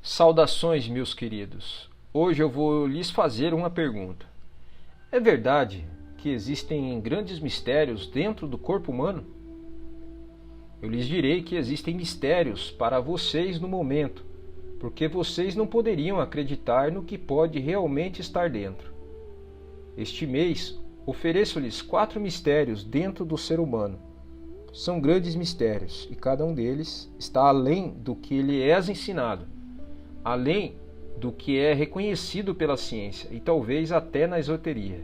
Saudações, meus queridos. Hoje eu vou lhes fazer uma pergunta. É verdade que existem grandes mistérios dentro do corpo humano? Eu lhes direi que existem mistérios para vocês no momento, porque vocês não poderiam acreditar no que pode realmente estar dentro. Este mês, ofereço-lhes 4 mistérios dentro do ser humano. São grandes mistérios e cada um deles está além do que lhe é ensinado, além do que é reconhecido pela ciência e talvez até na esoteria.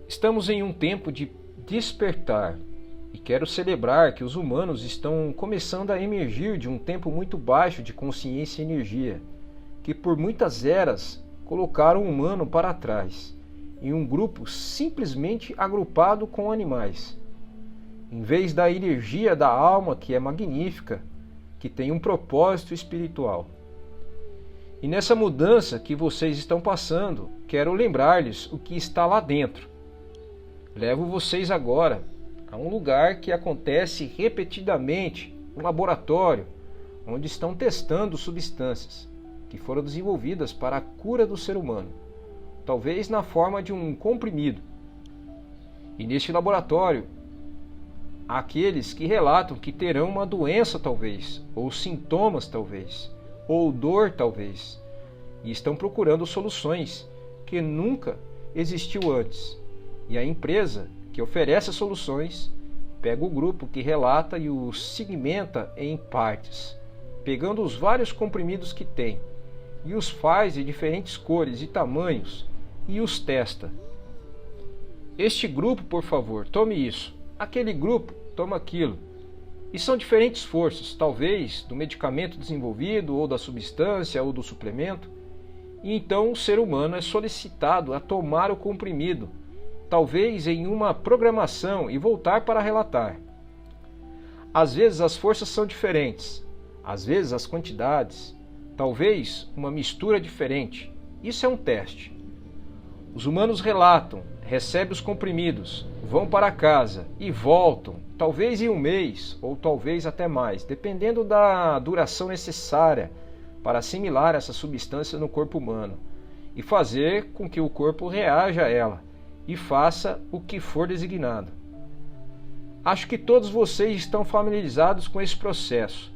Estamos em um tempo de despertar e quero celebrar que os humanos estão começando a emergir de um tempo muito baixo de consciência e energia, que por muitas eras colocaram o humano para trás, em um grupo simplesmente agrupado com animais. Em vez da energia da alma, que é magnífica, que tem um propósito espiritual. E nessa mudança que vocês estão passando, quero lembrar-lhes o que está lá dentro. Levo vocês agora a um lugar que acontece repetidamente, um laboratório, onde estão testando substâncias que foram desenvolvidas para a cura do ser humano, talvez na forma de um comprimido. E neste laboratório, há aqueles que relatam que terão uma doença talvez, ou sintomas talvez, ou dor talvez, e estão procurando soluções que nunca existiu antes. E a empresa que oferece as soluções pega o grupo que relata e o segmenta em partes, pegando os vários comprimidos que tem, e os faz de diferentes cores e tamanhos, e os testa. Este grupo, por favor, tome isso. Aquele grupo toma aquilo. E são diferentes forças, talvez do medicamento desenvolvido, ou da substância, ou do suplemento. E então o ser humano é solicitado a tomar o comprimido, talvez em uma programação, e voltar para relatar. Às vezes as forças são diferentes, às vezes as quantidades, talvez uma mistura diferente. Isso é um teste. Os humanos relatam, recebem os comprimidos, vão para casa e voltam, talvez em um mês ou talvez até mais, dependendo da duração necessária para assimilar essa substância no corpo humano e fazer com que o corpo reaja a ela e faça o que for designado. Acho que todos vocês estão familiarizados com esse processo.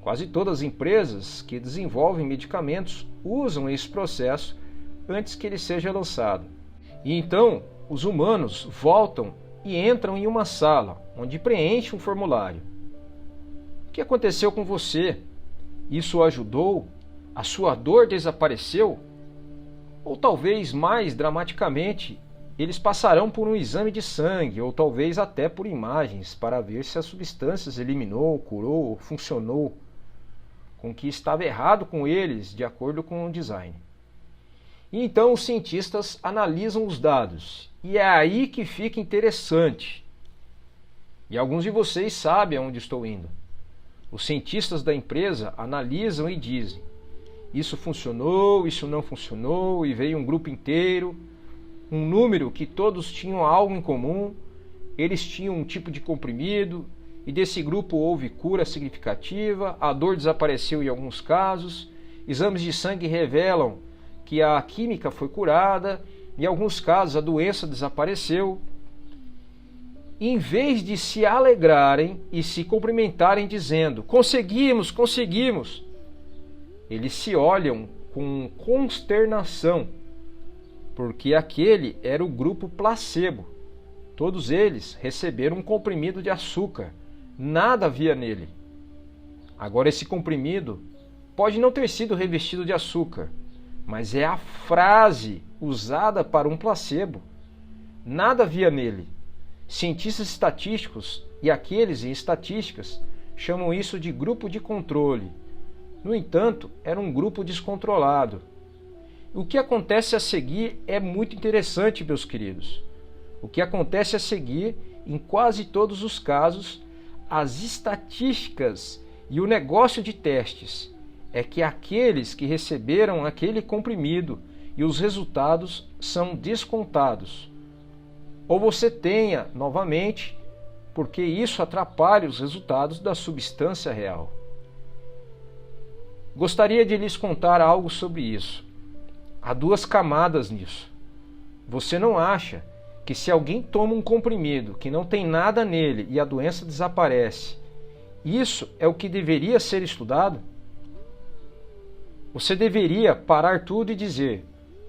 Quase todas as empresas que desenvolvem medicamentos usam esse processo antes que ele seja lançado. E então, os humanos voltam e entram em uma sala, onde preenchem um formulário. O que aconteceu com você? Isso ajudou? A sua dor desapareceu? Ou talvez mais dramaticamente, eles passarão por um exame de sangue, ou talvez até por imagens, para ver se as substâncias eliminou, curou, funcionou, com o que estava errado com eles, de acordo com o design. E então os cientistas analisam os dados, e é aí que fica interessante. E alguns de vocês sabem aonde estou indo. Os cientistas da empresa analisam e dizem: isso funcionou, isso não funcionou, e veio um grupo inteiro, um número que todos tinham algo em comum, eles tinham um tipo de comprimido, e desse grupo houve cura significativa, a dor desapareceu em alguns casos, exames de sangue revelam que a química foi curada, em alguns casos a doença desapareceu. Em vez de se alegrarem e se cumprimentarem dizendo: conseguimos, conseguimos, eles se olham com consternação, porque aquele era o grupo placebo. Todos eles receberam um comprimido de açúcar, nada havia nele. Agora esse comprimido pode não ter sido revestido de açúcar, mas é a frase usada para um placebo. Nada havia nele. Cientistas estatísticos e aqueles em estatísticas chamam isso de grupo de controle. No entanto, era um grupo descontrolado. O que acontece a seguir é muito interessante, meus queridos. O que acontece a seguir, em quase todos os casos, as estatísticas e o negócio de testes é que aqueles que receberam aquele comprimido e os resultados são descontados. Ou você tenha novamente, porque isso atrapalha os resultados da substância real. Gostaria de lhes contar algo sobre isso. Há duas camadas nisso. Você não acha que se alguém toma um comprimido que não tem nada nele e a doença desaparece, isso é o que deveria ser estudado? Você deveria parar tudo e dizer: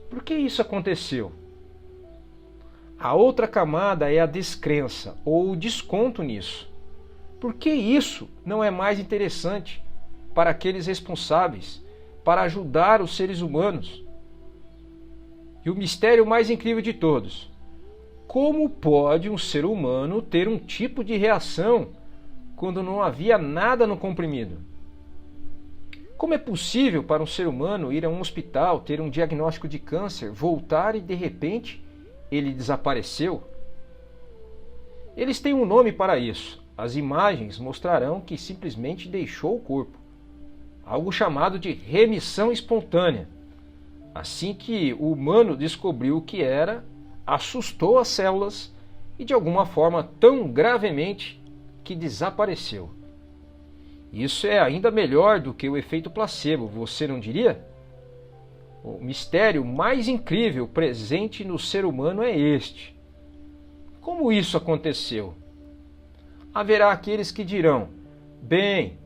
por que isso aconteceu? A outra camada é a descrença ou o desconto nisso. Por que isso não é mais interessante para aqueles responsáveis, para ajudar os seres humanos? E o mistério mais incrível de todos: como pode um ser humano ter um tipo de reação quando não havia nada no comprimido? Como é possível para um ser humano ir a um hospital, ter um diagnóstico de câncer, voltar e de repente ele desapareceu? Eles têm um nome para isso. As imagens mostrarão que simplesmente deixou o corpo. Algo chamado de remissão espontânea. Assim que o humano descobriu o que era, assustou as células e de alguma forma tão gravemente que desapareceu. Isso é ainda melhor do que o efeito placebo, você não diria? O mistério mais incrível presente no ser humano é este. Como isso aconteceu? Haverá aqueles que dirão: bem,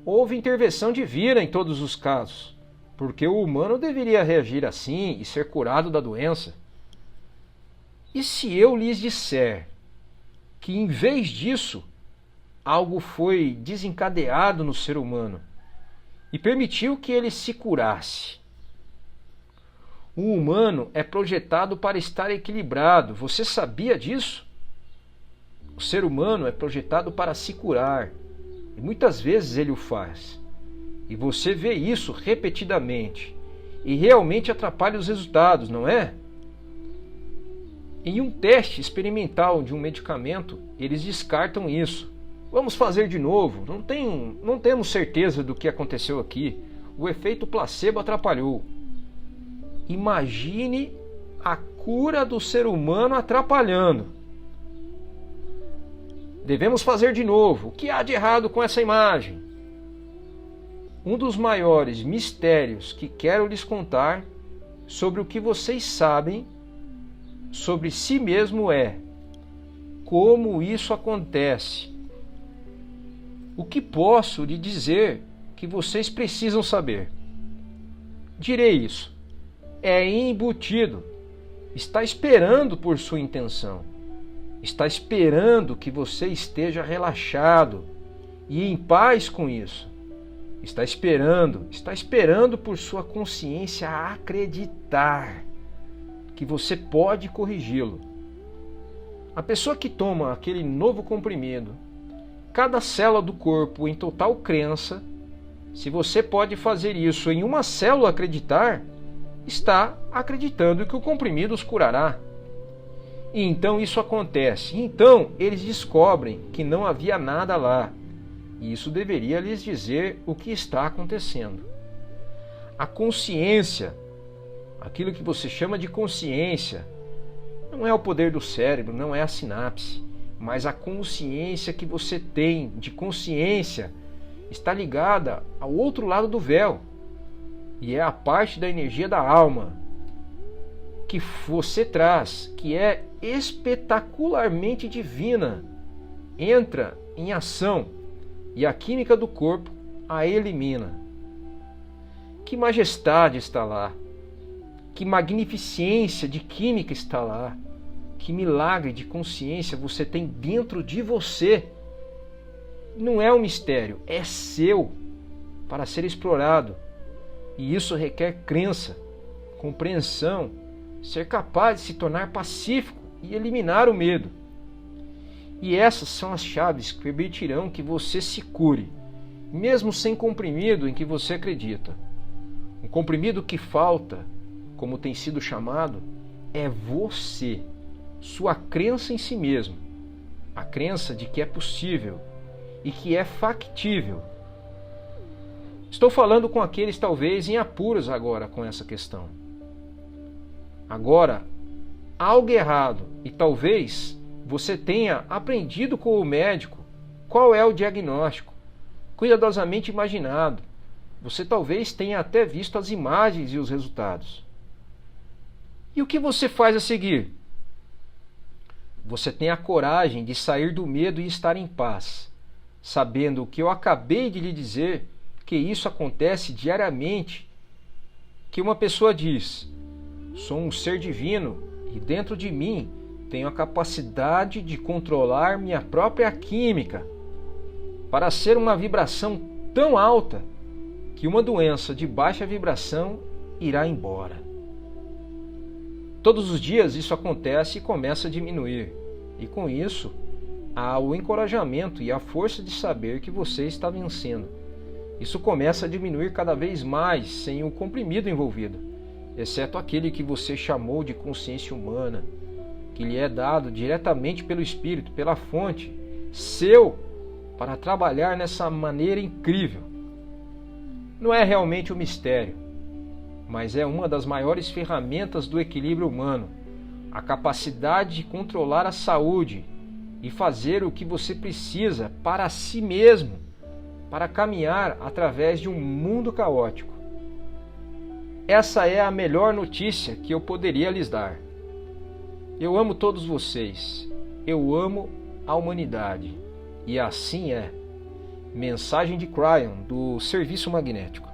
houve intervenção divina em todos os casos, porque o humano deveria reagir assim e ser curado da doença. E se eu lhes disser que em vez disso, algo foi desencadeado no ser humano e permitiu que ele se curasse? O humano é projetado para estar equilibrado. Você sabia disso? O ser humano é projetado para se curar. E muitas vezes ele o faz. E você vê isso repetidamente. E realmente atrapalha os resultados, não é? Em um teste experimental de um medicamento, eles descartam isso. Vamos fazer de novo. Não temos certeza do que aconteceu aqui. O efeito placebo atrapalhou. Imagine a cura do ser humano atrapalhando. Devemos fazer de novo. O que há de errado com essa imagem? Um dos maiores mistérios que quero lhes contar sobre o que vocês sabem sobre si mesmo é como isso acontece. O que posso lhe dizer que vocês precisam saber? Direi isso. É embutido. Está esperando por sua intenção. Está esperando que você esteja relaxado e em paz com isso. Está esperando por sua consciência acreditar que você pode corrigi-lo. A pessoa que toma aquele novo comprimido, cada célula do corpo em total crença, se você pode fazer isso em uma célula acreditar, está acreditando que o comprimido os curará. E então isso acontece. Então eles descobrem que não havia nada lá. E isso deveria lhes dizer o que está acontecendo. A consciência, aquilo que você chama de consciência, não é o poder do cérebro, não é a sinapse, mas a consciência que você tem de consciência está ligada ao outro lado do véu. E é a parte da energia da alma que você traz, que é espetacularmente divina, entra em ação e a química do corpo a elimina. Que majestade está lá, que magnificência de química está lá, que milagre de consciência você tem dentro de você. Não é um mistério, é seu para ser explorado. E isso requer crença, compreensão, ser capaz de se tornar pacífico e eliminar o medo. E essas são as chaves que permitirão que você se cure, mesmo sem comprimido em que você acredita. Um comprimido que falta, como tem sido chamado, é você, sua crença em si mesmo, a crença de que é possível e que é factível. Estou falando com aqueles talvez em apuros agora com essa questão. Agora, algo errado e talvez você tenha aprendido com o médico qual é o diagnóstico, cuidadosamente imaginado, Você talvez tenha até visto as imagens e os resultados. E o que você faz a seguir? Você tem a coragem de sair do medo e estar em paz, sabendo o que eu acabei de lhe dizer, que isso acontece diariamente, que uma pessoa diz: sou um ser divino e dentro de mim tenho a capacidade de controlar minha própria química para ser uma vibração tão alta que uma doença de baixa vibração irá embora. Todos os dias isso acontece e começa a diminuir, e com isso há o encorajamento e a força de saber que você está vencendo. Isso começa a diminuir cada vez mais sem o comprimido envolvido, exceto aquele que você chamou de consciência humana, que lhe é dado diretamente pelo Espírito, pela fonte, seu, para trabalhar nessa maneira incrível. Não é realmente um mistério, mas é uma das maiores ferramentas do equilíbrio humano, a capacidade de controlar a saúde e fazer o que você precisa para si mesmo, para caminhar através de um mundo caótico. Essa é a melhor notícia que eu poderia lhes dar. Eu amo todos vocês, eu amo a humanidade, e assim é. Mensagem de Cryon, do Serviço Magnético.